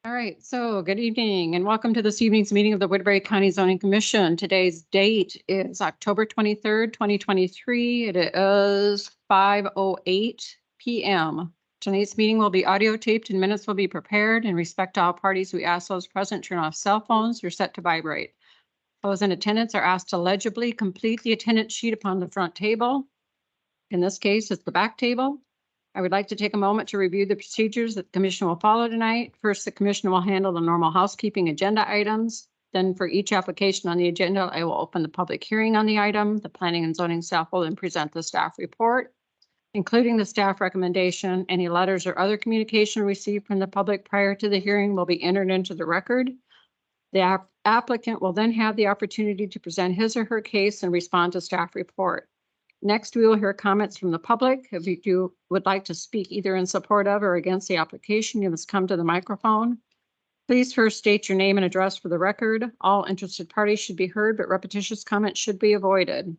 All right, so good evening and welcome to this evening's meeting of the Woodbury County Zoning Commission. Today's date is October 23rd, 2023. It is 5:08 p.m. Tonight's meeting will be audio taped and minutes will be prepared. In respect to all parties, we ask those present turn off cell phones or set to vibrate. Those in attendance are asked to legibly complete the attendance sheet upon the front table. In this case, it's the back table. I would like to take a moment to review the procedures that the commission will follow tonight. First, the commission will handle the normal housekeeping agenda items. Then for each application on the agenda, I will open the public hearing on the item. The planning and zoning staff will then present the staff report, including the staff recommendation. Any letters or other communication received from the public prior to the hearing will be entered into the record. The applicant will then have the opportunity to present his or her case and respond to staff report. Next, we will hear comments from the public. If you would like to speak either in support of or against the application, you must come to the microphone. Please first state your name and address for the record. All interested parties should be heard, but repetitious comments should be avoided.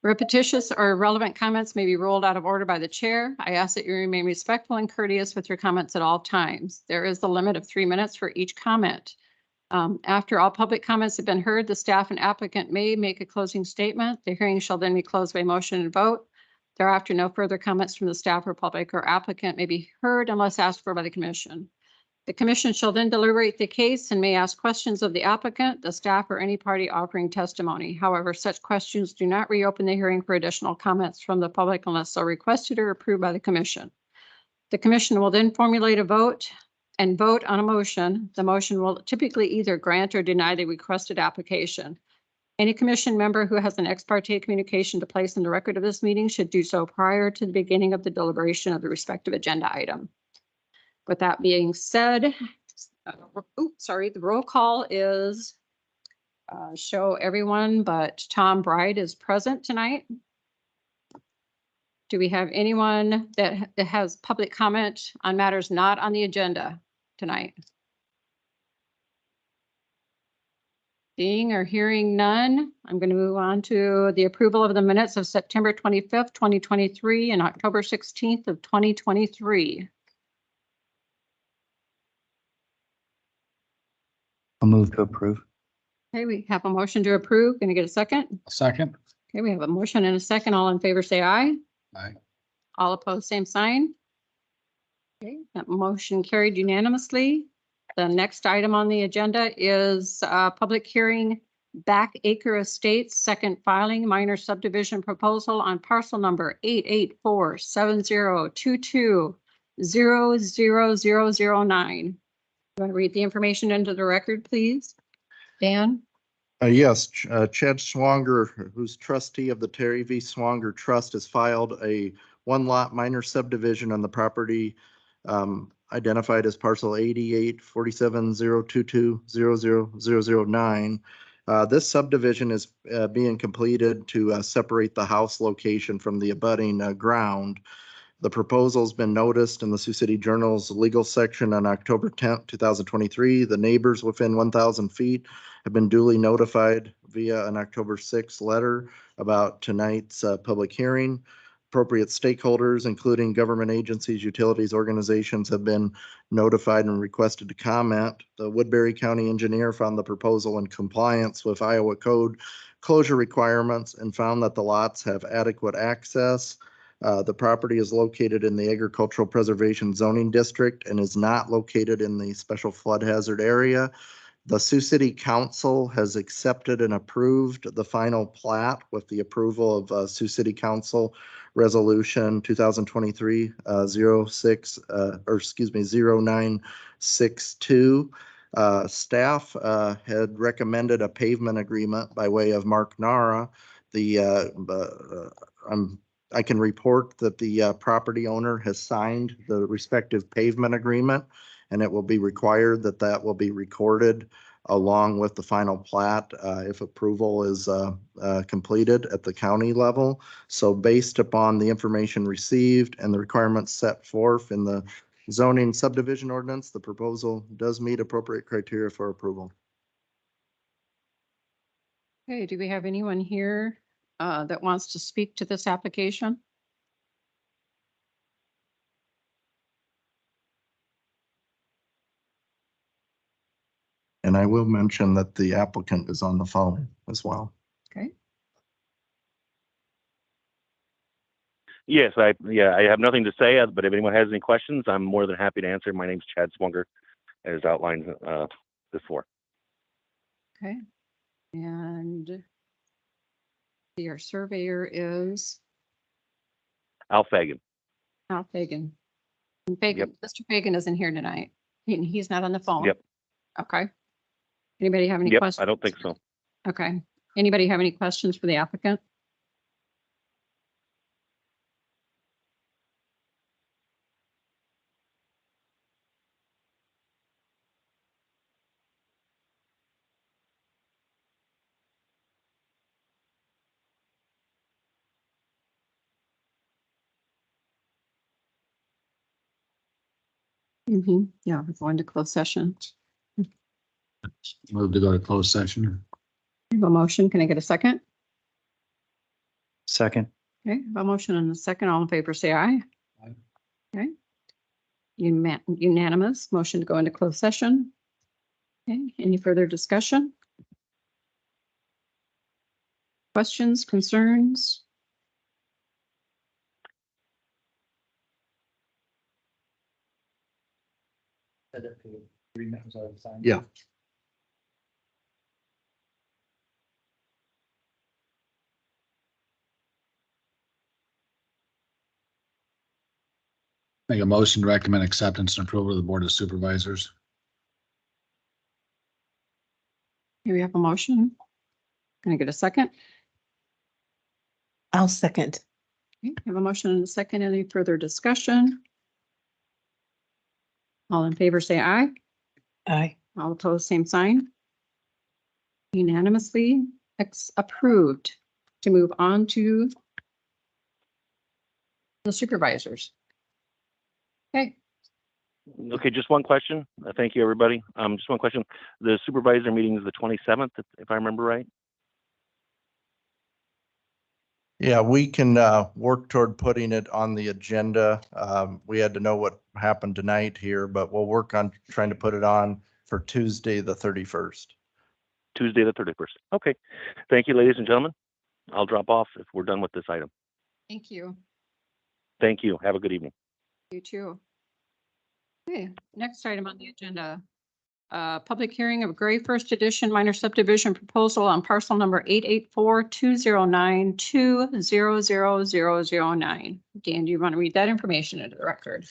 Repetitious or irrelevant comments may be ruled out of order by the chair. I ask that you remain respectful and courteous with your comments at all times. There is the limit of 3 minutes for each comment. After all public comments have been heard, the staff and applicant may make a closing statement. The hearing shall then be closed by motion and vote. Thereafter, no further comments from the staff or public or applicant may be heard unless asked for by the commission. The commission shall then deliberate the case and may ask questions of the applicant, the staff, or any party offering testimony. However, such questions do not reopen the hearing for additional comments from the public unless so requested or approved by the commission. The commission will then formulate a vote and vote on a motion. The motion will typically either grant or deny the requested application. Any commission member who has an ex parte communication to place in the record of this meeting should do so prior to the beginning of the deliberation of the respective agenda item. With that being said, the roll call is show everyone but Tom Bride is present tonight. Do we have anyone that has public comment on matters not on the agenda tonight? Seeing or hearing none, I'm going to move on to the approval of the minutes of September 25th, 2023 and October 16th of 2023. I'll move to approve. Okay, we have a motion to approve. Can I get a second? Second. Okay, we have a motion and a second. All in favor, say aye. Aye. All opposed, same sign. Okay, that motion carried unanimously. The next item on the agenda is public hearing Back Acre Estates second filing minor subdivision proposal on parcel number 8847022000009. You want to read the information into the record, please? Dan? Yes, Chad Swanger, who's trustee of the Terry V. Swanger Trust, has filed a one-lot minor subdivision on the property identified as parcel 884702200009. This subdivision is being completed to separate the house location from the abutting ground. The proposal's been noticed in the Sioux City Journal's legal section on October 10th, 2023. The neighbors within 1,000 feet have been duly notified via an October 6th letter about tonight's public hearing. Appropriate stakeholders, including government agencies, utilities, organizations, have been notified and requested to comment. The Woodbury County engineer found the proposal in compliance with Iowa code closure requirements and found that the lots have adequate access. The property is located in the Agricultural Preservation Zoning District and is not located in the special flood hazard area. The Sioux City Council has accepted and approved the final plat with the approval of Sioux City Council Resolution 0962. Staff had recommended a pavement agreement by way of Mark Nara. I can report that the property owner has signed the respective pavement agreement, and it will be required that that will be recorded along with the final plat if approval is completed at the county level. So based upon the information received and the requirements set forth in the zoning subdivision ordinance, the proposal does meet appropriate criteria for approval. Okay, do we have anyone here that wants to speak to this application? will mention that the applicant is on the phone as well. Okay. Yes, I have nothing to say, but if anyone has any questions, I'm more than happy to answer. My name's Chad Swanger, as outlined before. Okay. And your surveyor is Al Fagan. Al Fagan. And Fagan, Mr. Fagan isn't here tonight. He's not on the phone. Yep. Okay. Anybody have any Yep, questions? I don't think so. Okay. Anybody have any questions for the applicant? Yeah, we're going to closed session. Move to go to closed session. I have a motion. Can I get a second? Second. Okay, I have a motion and a second. All in favor, say aye. Aye. Okay. Unanimous, motion to go into closed session. Okay, any further discussion? Questions, concerns? Yeah. Make a motion to recommend acceptance and approval of the Board of Supervisors. Here we have a motion. Can I get a second? I'll second. Okay, I have a motion and a second. Any further discussion? All in favor, say aye. Aye. All opposed, same sign. Unanimously approved to move on to the supervisors. Okay, Okay, just one question. Thank you, everybody. Just one question. The supervisor meeting is the 27th, if I remember right. Yeah, we can work toward putting it on the agenda. We had to know what happened tonight here, but we'll work on trying to put it on for Tuesday, the 31st. Tuesday, the 31st. Okay. Thank you, ladies and gentlemen. I'll drop off if we're done with this item. thank you. Thank you. Have a good evening. You too. Okay, next item on the agenda. Public hearing of Gray First Edition minor subdivision proposal on parcel number 884-209-2000009. Dan, do you want to read that information into the record?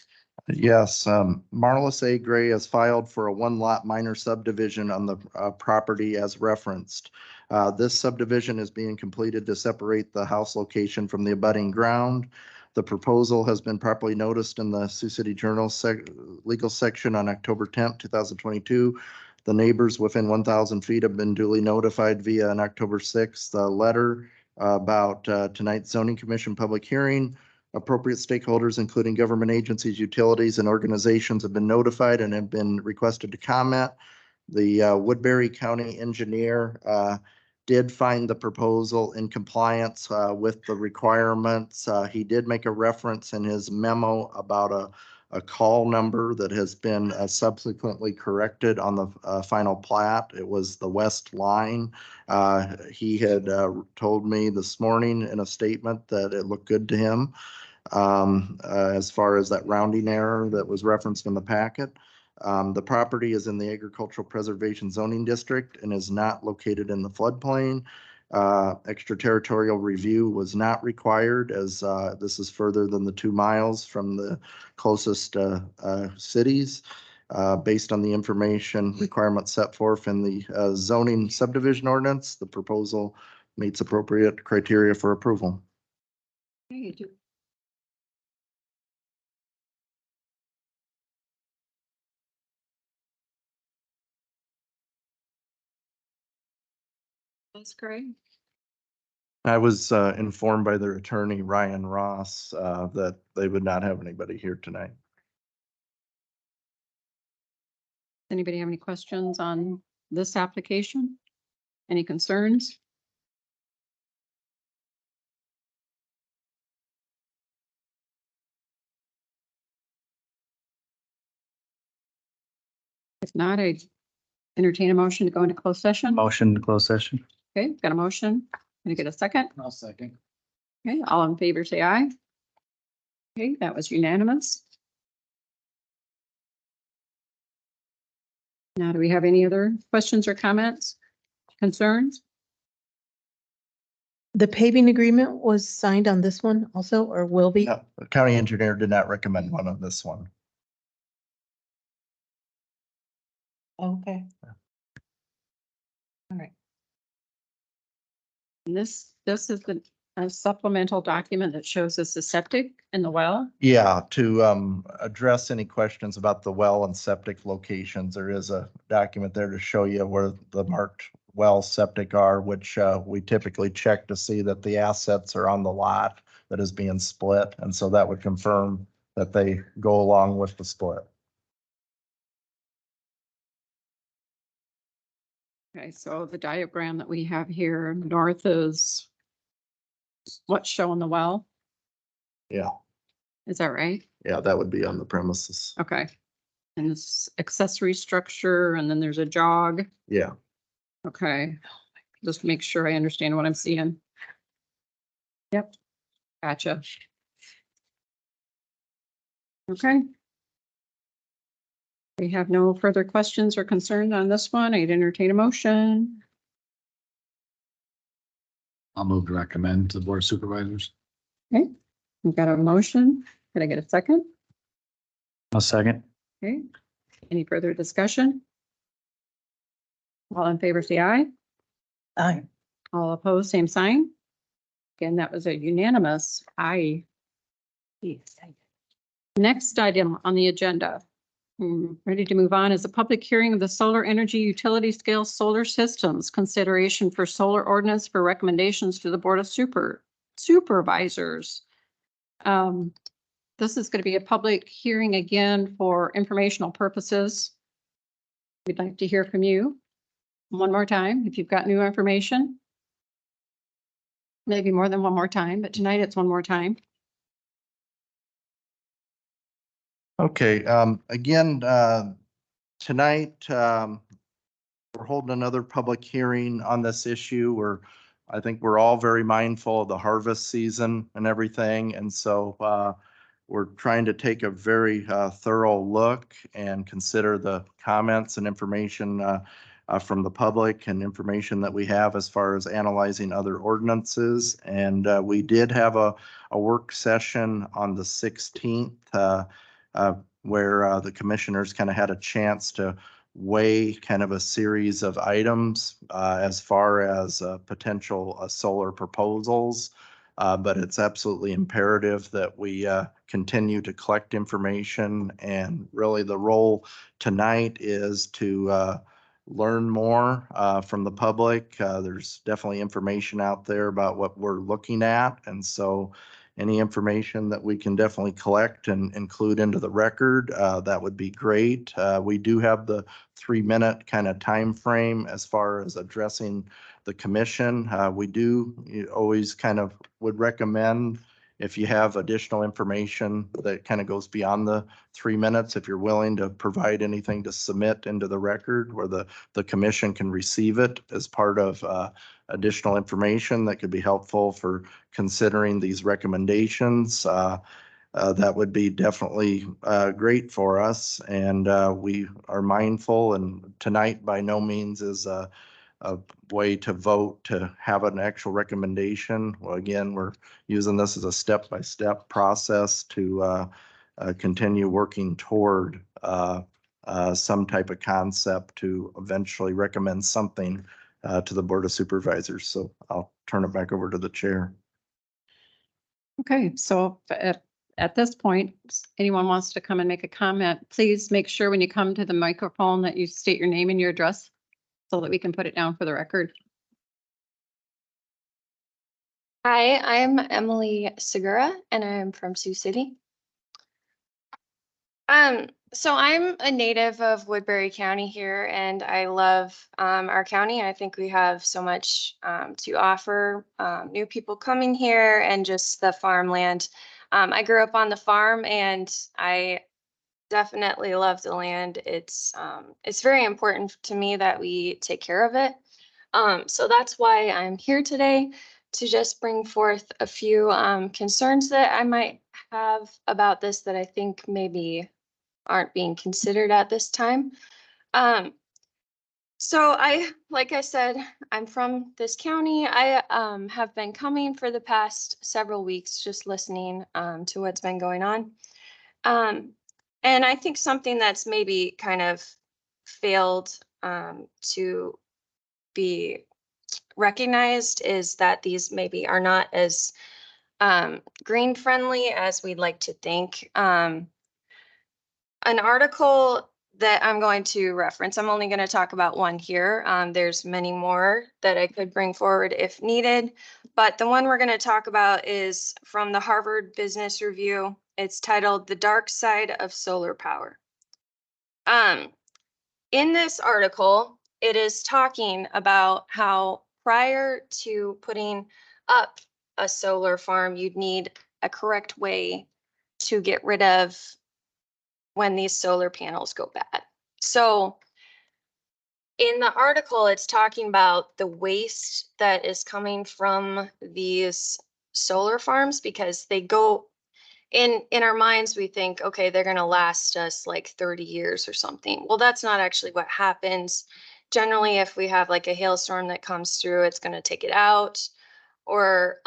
Yes, Marlis A. Gray has filed for a one-lot minor subdivision on the property as referenced. This subdivision is being completed to separate the house location from the abutting ground. The proposal has been properly noticed in the Sioux City Journal legal section on October 10th, 2022. The neighbors within 1,000 feet have been duly notified via an October 6th letter about tonight's zoning commission public hearing. Appropriate stakeholders, including government agencies, utilities, and organizations, have been notified and have been requested to comment. The Woodbury County engineer did find the proposal in compliance with the requirements. He did make a reference in his memo about a call number that has been subsequently corrected on the final plat. It was the west line. He had told me this morning in a statement that it looked good to him as far as that rounding error that was referenced in the packet. The property is in the Agricultural Preservation Zoning District and is not located in the floodplain. Extraterritorial review was not required as this is further than the 2 miles from the closest cities. Based on the information requirements set forth in the zoning subdivision ordinance, the proposal meets appropriate criteria for approval. Okay, that's great. I was informed by their attorney, Ryan Ross, that they would not have anybody here tonight. Anybody have any questions on this application? Any concerns? If not, I'd entertain a motion to go into closed session. Motion to close session. Okay, got a motion. Can I get a second? I'll second. Okay, all in favor, say aye. Okay, that was unanimous. Now, do we have any other questions or comments, concerns? The paving agreement was signed on this one also, or will be? No, the county engineer did not recommend one on this one. Okay. All right. And this is a supplemental document that shows us the septic and the well. Yeah, to address any questions about the well and septic locations, there is a document there to show you where the marked well septic are, which we typically check to see that the assets are on the lot that is being split. And so that would confirm that they go along with the split. Okay, so the diagram that we have here, north is what's showing the well. Yeah, Is that right? yeah, that would be on the premises. Okay. And this accessory structure, and then there's a jog. Yeah. Okay, just make sure I understand what I'm seeing. Yep, gotcha. Okay. We have no further questions or concerns on this one. I'd entertain a motion. I'll move to recommend to the board of supervisors. Okay, we've got a motion. Can I get a second? I'll second. Okay, any further discussion? All in favor, say aye. Aye. All opposed, same sign. Again, that was a unanimous aye. Next item on the agenda. Ready to move on is a public hearing of the solar energy utility scale solar systems consideration for solar ordinance for recommendations to the Board of Supervisors. This is going to be a public hearing again for informational purposes. We'd like to hear from you one more time if you've got new information. Maybe more than one more time, but tonight it's one more time. Okay, again, tonight, we're holding another public hearing on this issue. I think we're all very mindful of the harvest season and everything. And so, we're trying to take a very thorough look and consider the comments and information from the public and information that we have as far as analyzing other ordinances. And we did have a work session on the 16th where the commissioners kind of had a chance to weigh kind of a series of items as far as potential solar proposals. But it's absolutely imperative that we continue to collect information, and really the role tonight is to learn more from the public. There's definitely information out there about what we're looking at, and so any information that we can definitely collect and include into the record, that would be great. We do have the 3-minute kind of time frame as far as addressing the commission. We do always kind of would recommend, if you have additional information that kind of goes beyond the 3 minutes, if you're willing to provide anything to submit into the record where the commission can receive it as part of additional information that could be helpful for considering these recommendations. That would be definitely great for us. And we are mindful, and tonight by no means is a way to vote to have an actual recommendation. Well, again, we're using this as a step-by-step process to continue working toward some type of concept to eventually recommend something to the Board of Supervisors. So I'll turn it back over to the chair. Okay, so at this point, anyone wants to come and make a comment, please make sure when you come to the microphone that you state your name and your address so that we can put it down for the record. Hi, I'm Emily Segura and I'm from Sioux City. So I'm a native of Woodbury County here, and I love our county. I think we have so much to offer new people coming here and just the farmland. I grew up on the farm, and I definitely love the land. It's very important to me that we take care of it. So that's why I'm here today to just bring forth a few concerns that I might have about this that I think maybe aren't being considered at this time. So like I said, I'm from this county. I have been coming for the past several weeks, just listening to what's been going on. And I think something that's maybe kind of failed to be recognized is that these maybe are not as green friendly as we'd like to think. An article that I'm going to reference, I'm only going to talk about one here. There's many more that I could bring forward if needed, but the one we're going to talk about is from the Harvard Business Review. It's titled "The Dark Side of Solar Power." In this article, it is talking about how prior to putting up a solar farm, you'd need a correct way to get rid of when these solar panels go bad. So in the article, it's talking about the waste that is coming from these solar farms because they go in our minds, we think, okay, they're going to last us like 30 years or something. Well, that's not actually what happens. Generally, if we have like a hailstorm that comes through, it's going to take it out, or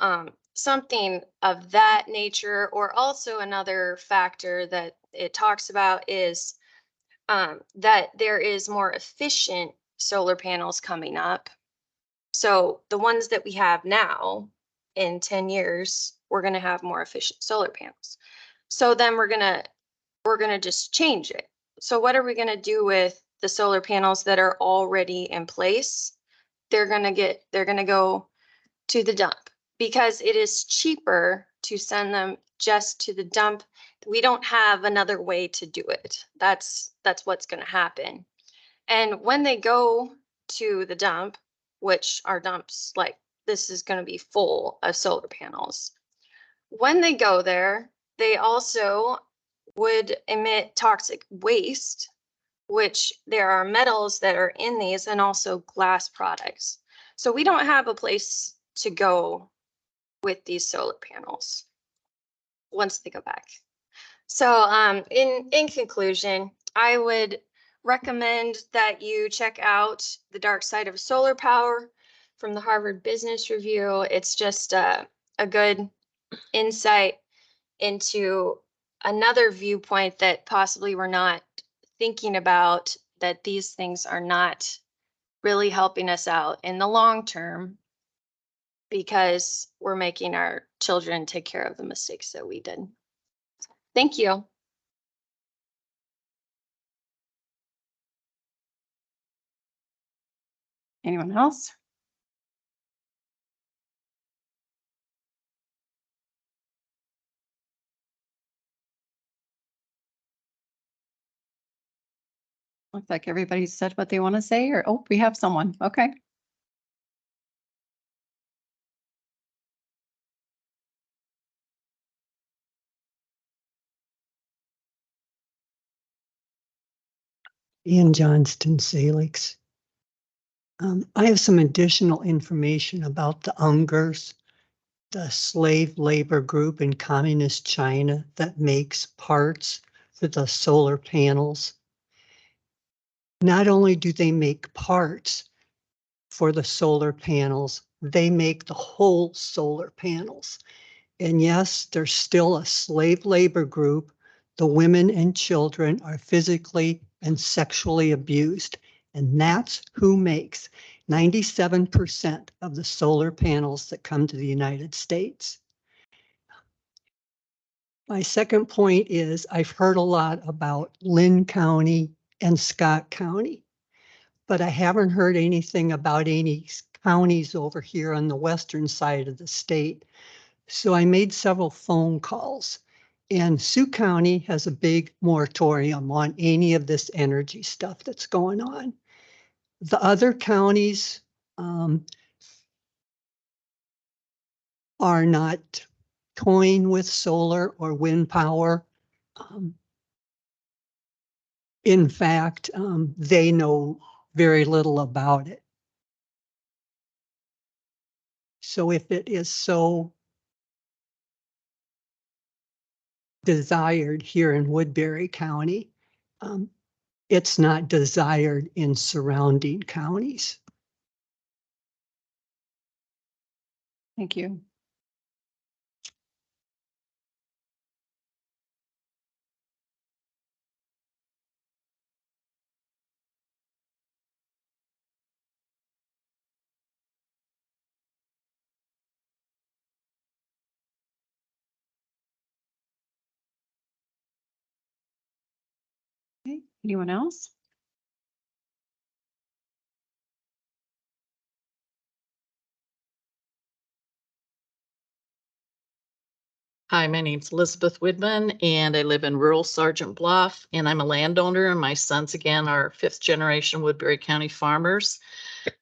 something of that nature. Or also another factor that it talks about is that there is more efficient solar panels coming up. So the ones that we have now, in 10 years, we're going to have more efficient solar panels. So then we're gonna just change it. So what are we gonna do with the solar panels that are already in place? They're gonna go to the dump because it is cheaper to send them just to the dump. We don't have another way to do it. That's what's gonna happen. And when they go to the dump, which our dumps, like this is gonna be full of solar panels. When they go there, they also would emit toxic waste, which there are metals that are in these and also glass products. So we don't have a place to go with these solar panels once they go back. So in conclusion, I would recommend that you check out The Dark Side of Solar Power from the Harvard Business Review. It's just a good insight into another viewpoint that possibly we're not thinking about, that these things are not really helping us out in the long term because we're making our children take care of the mistakes that we did. Thank you. Anyone else? Looks like everybody said what they want to say, or, oh, we have someone. Okay. Ian Johnston Salix. I have some additional information about the Uyghurs, the slave labor group in communist China that makes parts for the solar panels. Not only do they make parts for the solar panels, they make the whole solar panels. And yes, there's still a slave labor group. The women and children are physically and sexually abused. And that's who makes 97% of the solar panels that come to the United States. My second point is I've heard a lot about Lynn County and Scott County, but I haven't heard anything about any counties over here on the western side of the state. So I made several phone calls, and Sioux County has a big moratorium on any of this energy stuff that's going on. The other counties are not toying with solar or wind power. In fact, they know very little about it. So if it is so desired here in Woodbury County, it's not desired in surrounding counties. Thank you. Okay, anyone else? Hi, my name's Elizabeth Widman and I live in rural Sergeant Bluff and I'm a landowner and my sons again are fifth generation Woodbury County farmers.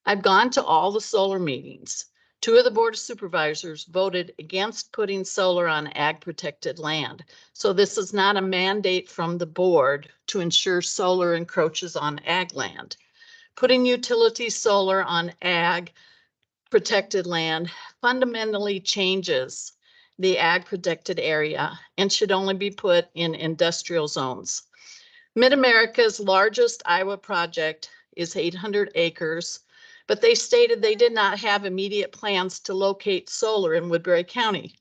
I've gone to all the solar meetings. 2 of the Board of Supervisors voted against putting solar on ag protected land. So this is not a mandate from the board to ensure solar encroaches on ag land. Putting utility solar on ag protected land fundamentally changes the ag protected area and should only be put in industrial zones. Mid-America's largest Iowa project is 800 acres, but they stated they did not have immediate plans to locate solar in Woodbury County.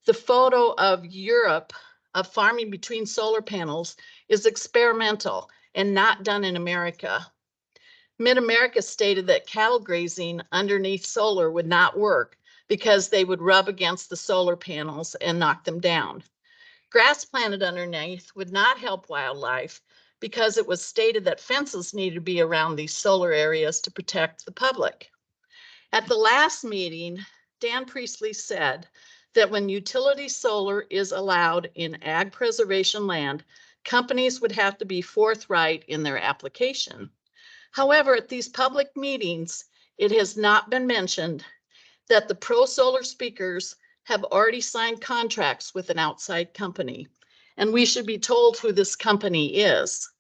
The photo of Europe of farming between solar panels is experimental and not done in America. Mid-America stated that cattle grazing underneath solar would not work because they would rub against the solar panels and knock them down. Grass planted underneath would not help wildlife because it was stated that fences needed to be around these solar areas to protect the public. At the last meeting, Dan Priestley said that when utility solar is allowed in ag preservation land, companies would have to be forthright in their application. However, at these public meetings, it has not been mentioned that the pro-solar speakers have already signed contracts with an outside company, and we should be told who this company is.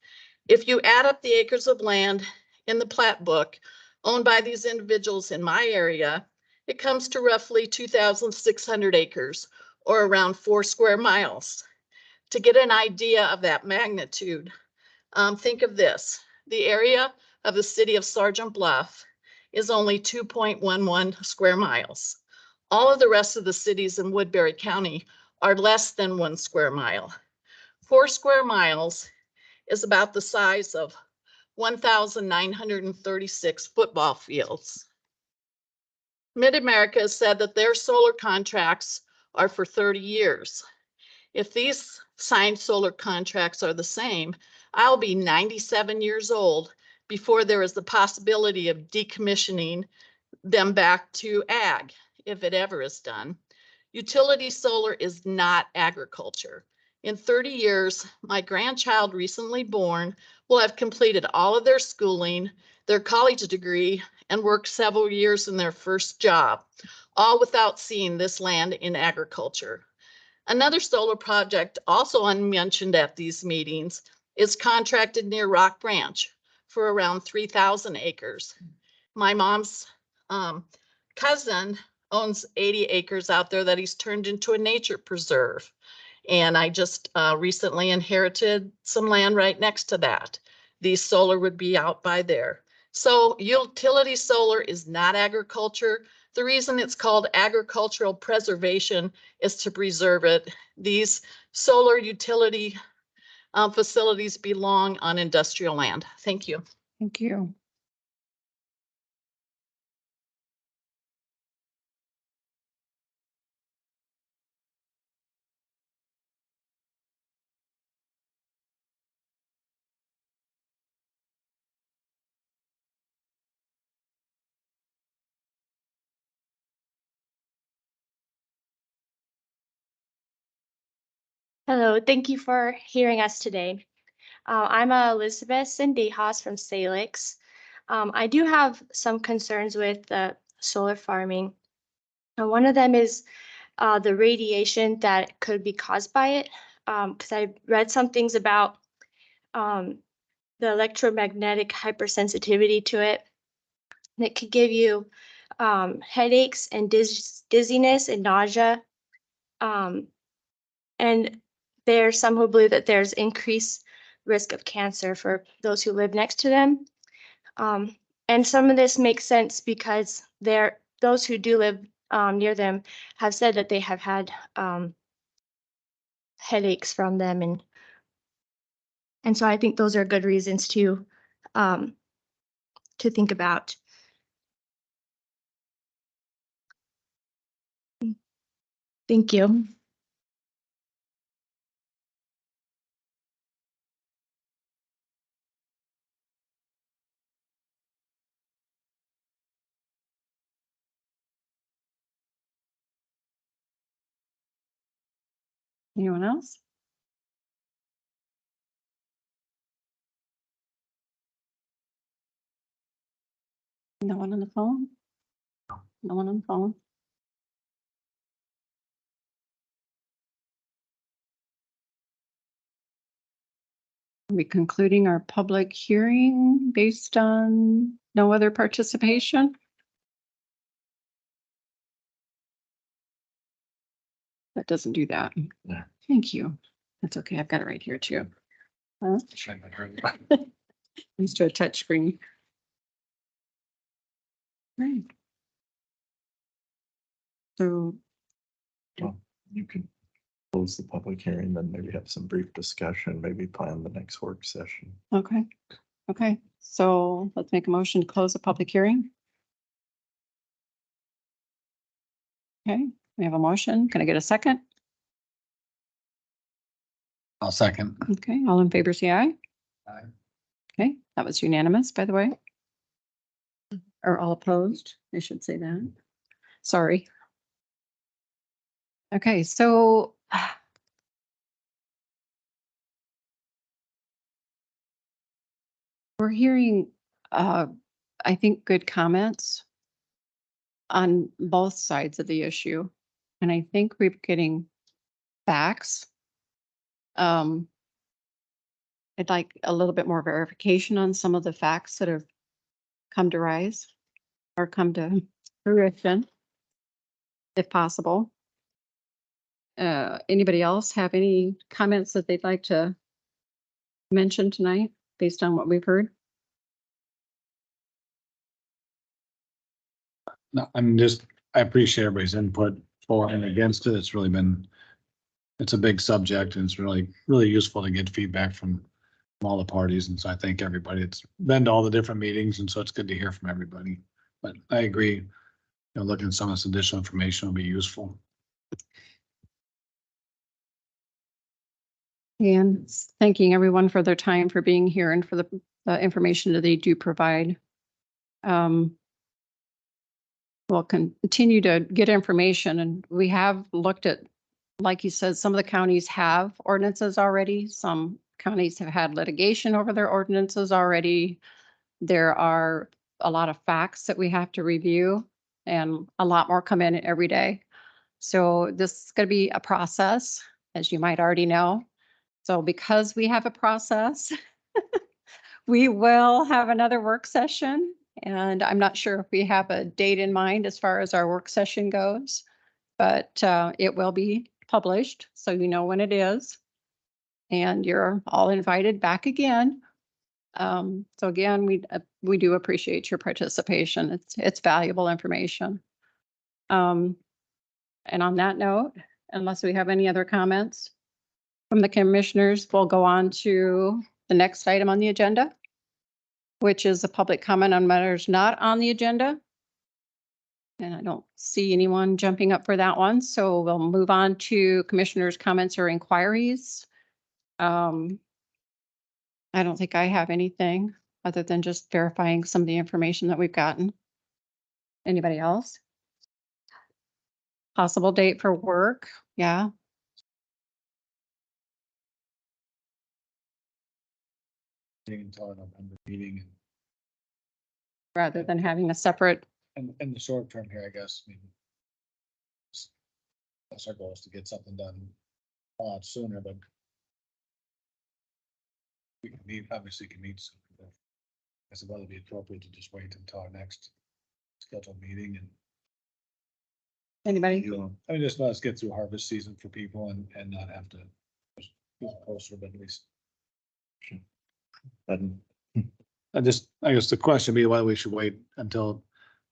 If you add up the acres of land in the plat book owned by these individuals in my area, it comes to roughly 2,600 acres or around 4 square miles. To get an idea of that magnitude, think of this. The area of the city of Sergeant Bluff is only 2.11 square miles. All of the rest of the cities in Woodbury County are less than 1 square mile. 4 square miles is about the size of 1,936 football fields. Mid-America said that their solar contracts are for 30 years. If these signed solar contracts are the same, I'll be 97 years old before there is the possibility of decommissioning them back to ag, if it ever is done. Utility solar is not agriculture. In 30 years, my grandchild recently born will have completed all of their schooling, their college degree, and worked several years in their first job, all without seeing this land in agriculture. Another solar project also unmentioned at these meetings is contracted near Rock Branch for around 3,000 acres. My mom's cousin owns 80 acres out there that he's turned into a nature preserve. And I just recently inherited some land right next to that. These solar would be out by there. So utility solar is not agriculture. The reason it's called agricultural preservation is to preserve it. These solar utility facilities belong on industrial land. Thank you. Thank you. Hello, thank you for hearing us today. I'm Elizabeth Sendejas from Salix. I do have some concerns with the solar farming. One of them is the radiation that could be caused by it, because I read some things about the electromagnetic hypersensitivity to it. And it could give you headaches and dizziness and nausea. And there's some who believe that there's increased risk of cancer for those who live next to them. And some of this makes sense because those who do live near them have said that they have had headaches from them, and so I think those are good reasons to think about. Thank you. Anyone else? No one on the phone? No one on the phone? Are we concluding our public hearing based on no other participation? That doesn't do that. Yeah. Thank you. That's okay. I've got it right here too. Huh? Used to a touch screen. Right. So, You can close the public hearing, then maybe have some brief discussion, maybe plan the next work session. okay. Okay, so let's make a motion to close the public hearing. Okay, we have a motion. Can I get a second? I'll second. Okay, all in favor, say aye. Aye. Okay, that was unanimous, by the way. Or all opposed, I should say that. Sorry. Okay, so we're hearing, I think, good comments on both sides of the issue. And I think we're getting facts. I'd like a little bit more verification on some of the facts that have come to rise or come to fruition, if possible. Anybody else have any comments that they'd like to mention tonight based on what we've heard? No, I appreciate everybody's input for and against it. It's really been, it's a big subject and it's really useful to get feedback from all the parties. And so I thank everybody. It's been to all the different meetings. And so it's good to hear from everybody. But I agree, you know, looking at some of this additional information will be useful. And thanking everyone for their time, for being here and for the information that they do provide. We'll continue to get information, and we have looked at, like you said, some of the counties have ordinances already. Some counties have had litigation over their ordinances already. There are a lot of facts that we have to review, and a lot more come in every day. So this is going to be a process, as you might already know. So because we have a process, we will have another work session. And I'm not sure if we have a date in mind as far as our work session goes, but it will be published, so you know when it is. And you're all invited back again. So again, we do appreciate your participation. It's valuable information. And on that note, unless we have any other comments from the commissioners, we'll go on to the next item on the agenda, which is a public comment on matters not on the agenda. And I don't see anyone jumping up for that one, so we'll move on to commissioners' comments or inquiries. I don't think I have anything other than just verifying some of the information that we've gotten. Anybody else? Possible date for work? Yeah. Until November meeting. Rather than having a separate. And in the short term here, I guess, I mean, that's our goal, is to get something done a lot sooner, but We can meet, obviously can meet soon. But I suppose it'd be appropriate to just wait until our next scheduled meeting and, Anybody? I mean, just let us get through harvest season for people and not have to. Get closer, but at least. And I guess the question would be whether we should wait until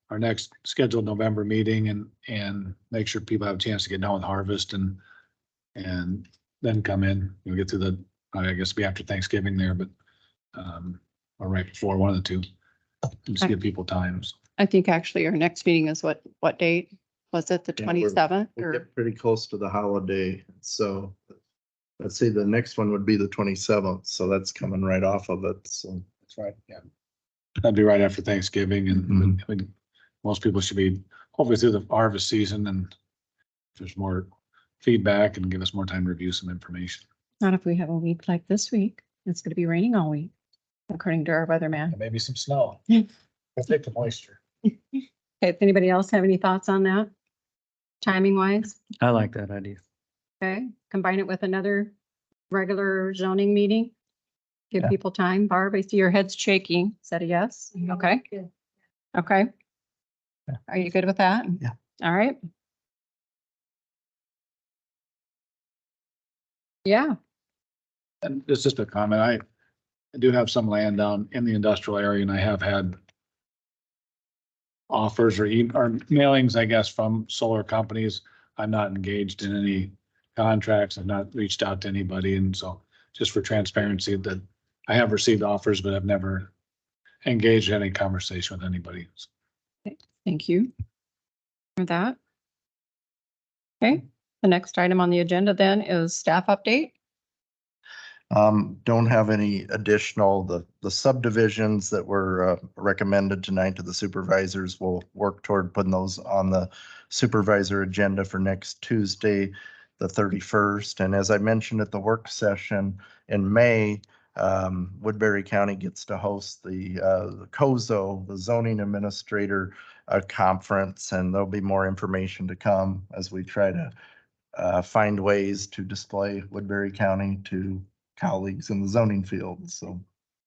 our next scheduled November meeting and make sure people have a chance to get done with harvest and then come in, get through the, I guess be after Thanksgiving there, but or right before, one of the two. Just give people times. I think actually our next meeting is what date? Was it the Yeah, we're- 27th we or? get pretty close to the holiday, so let's see, the next one would be the 27th, so that's coming right off of it, so. That's right, yeah. That'd be right after Thanksgiving and I mean, most people should be hopefully through the harvest season and if there's more feedback and give us more time to review some information. Not if we have a week like this week. It's gonna be raining all week, according to our weatherman. And maybe some snow. Yeah. We'll take the moisture. Okay, if anybody else have any thoughts on that? Timing wise, I like that idea. okay, combine it with another regular zoning meeting. Give Yeah. people time. Barb, I see your head's shaking. Is that a yes? Okay. Okay. Yeah. Are you good with that? Yeah. All right. Yeah, And it's just a comment. I do have some land down in the industrial area and I have had offers or mailings, I guess, from solar companies. I'm not engaged in any contracts. I've not reached out to anybody. And so just for transparency that I have received offers, but I've never engaged in any conversation with anybody. thank you for that. Okay, the next item on the agenda then is staff update. Don't have any additional, the subdivisions that were recommended tonight to the supervisors will work toward putting those on the supervisor agenda for next Tuesday, the 31st. And as I mentioned at the work session in May, Woodbury County gets to host the COZO, the zoning administrator conference, and there'll be more information to come as we try to find ways to display Woodbury County to colleagues in the zoning field, so.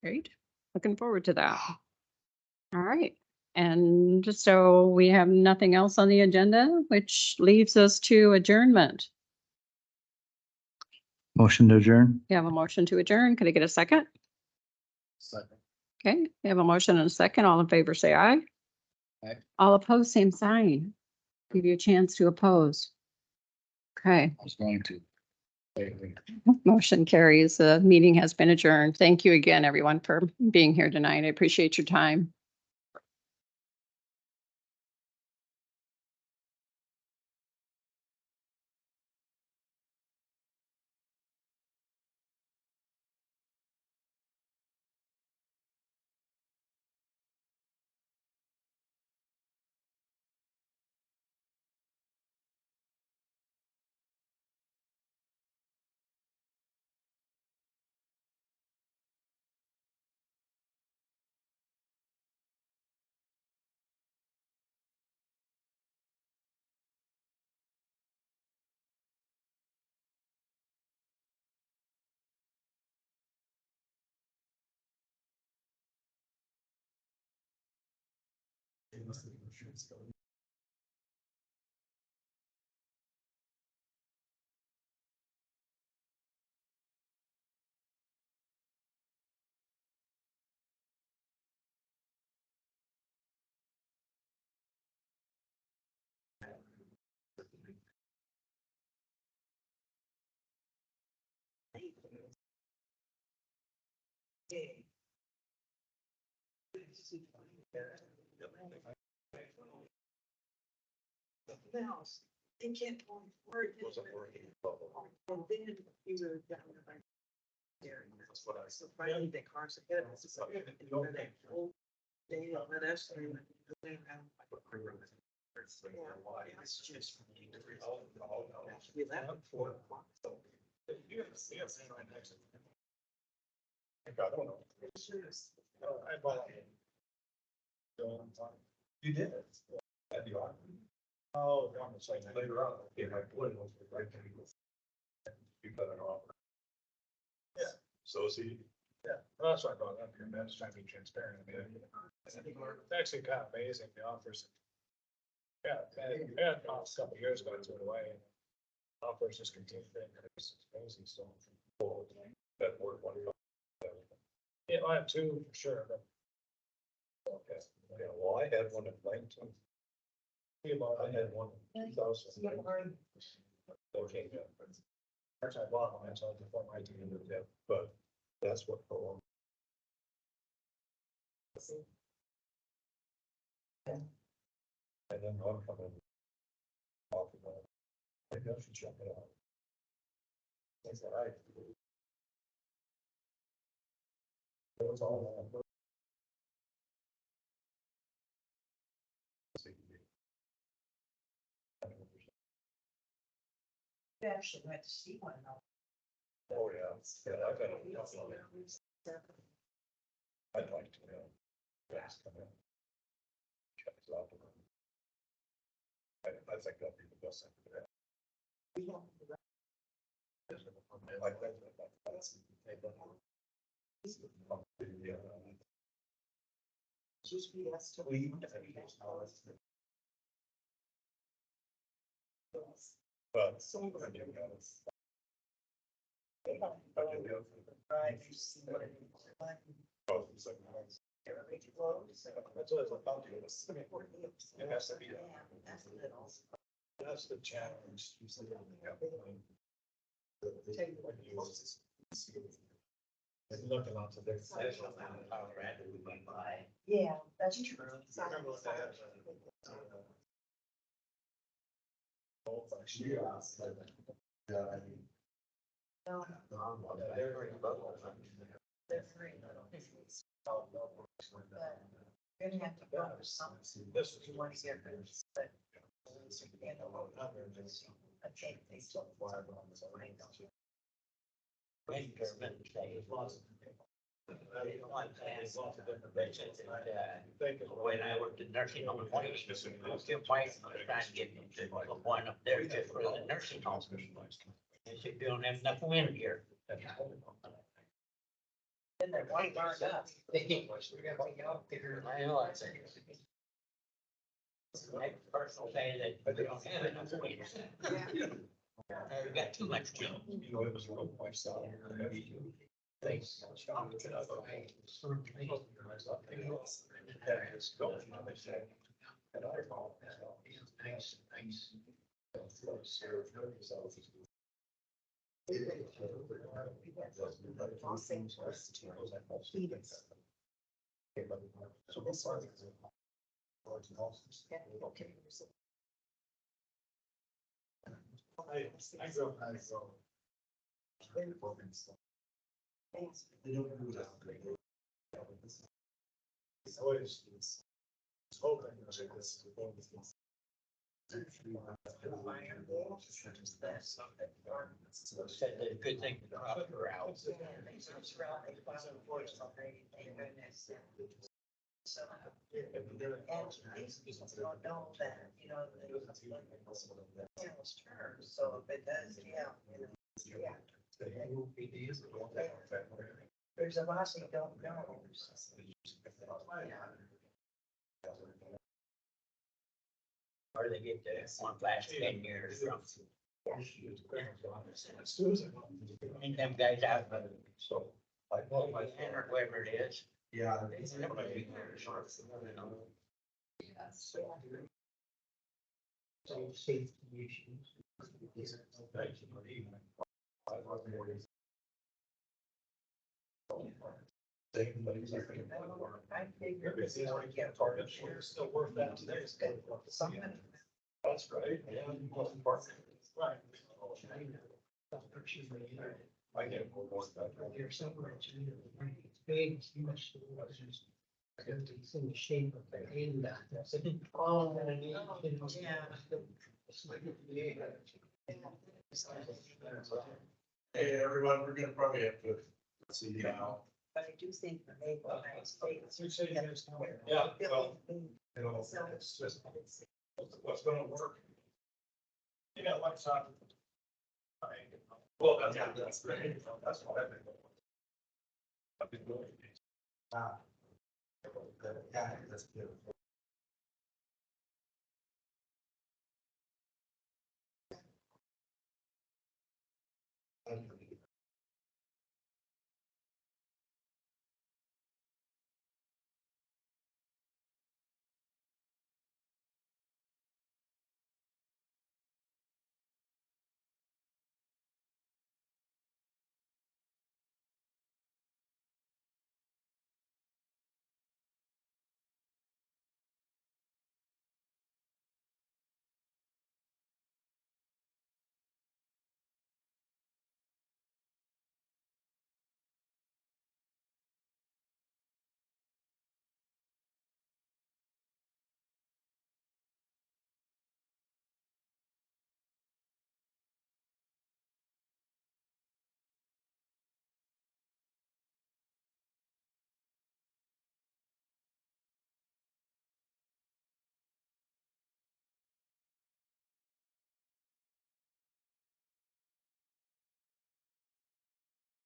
Great, looking forward to that. All right, and just so we have nothing else on the agenda, which leaves us to adjournment. Motion to adjourn? We have a motion to adjourn. Could I get a second? Second. Okay, we have a motion and a second. All in favor, say aye. Aye. All opposed, same sign. Give you a chance to oppose. Okay, I was going to. motion carries. The meeting has been adjourned. Thank you again, everyone, for being here tonight. I appreciate your time. You did. Oh, it's like later on, okay, my boy was right. You cut it off. Yeah, so is he. Yeah, well, that's what I brought up here, man, just trying to be transparent. I mean, it's actually kind of amazing, the offers. Yeah, and a couple of years ago, I threw it away. Offers just continue to increase, it's crazy, so. That word one. Yeah, I have two for sure, but. Okay, yeah, well, I had one in Langton. I had one in 2000. Okay, yeah. Actually, I bought one, so I before my team moved in, but that's what. And then one coming. Off of that. Maybe I should check it out. That's all right. It was all. You actually went to see one. Oh, yeah, yeah, I got it. I'd like to, yes, come in. Check it out. I think that'd be the best thing to do. Like that. GPS to. But. That's what I was about to do. It has to be. That's the challenge. Looking onto their. Yeah, that's true. They're free. You're gonna have to go for something. This is. You want to get rid of, but. I think they still. When I worked in nursing home, I was still fighting, I was trying to get them to put one up there just for the nursing home. They said, we don't have enough wind here. Then they're one burned up. I know, I said. The next person will say that we don't have enough wind. We got too much job. You know, it was real quite so. Thanks. Nice, nice. So this one. I grew up in Idaho. They don't do that. It's always. It's hoping that it's. Said the good thing to drop her out. So, and these people don't know that, you know, the tail's turned, so if it does, yeah. There's a lot they don't know. Or they get the one flash 10 years from. And them guys out, So. or whoever it is. Yeah. Safety issues. I figured It's still worth that today. something. That's right. Right. I get more that. Big, huge. It's in the shape of the hand. Oh, yeah. Hey, everyone, we're gonna probably have to see you now. But I do think the neighborhood states. Yeah, well, you know, it's just, what's gonna work? Yeah, what's up? Well, that's great. That's what I think. Wow. Yeah, that's beautiful.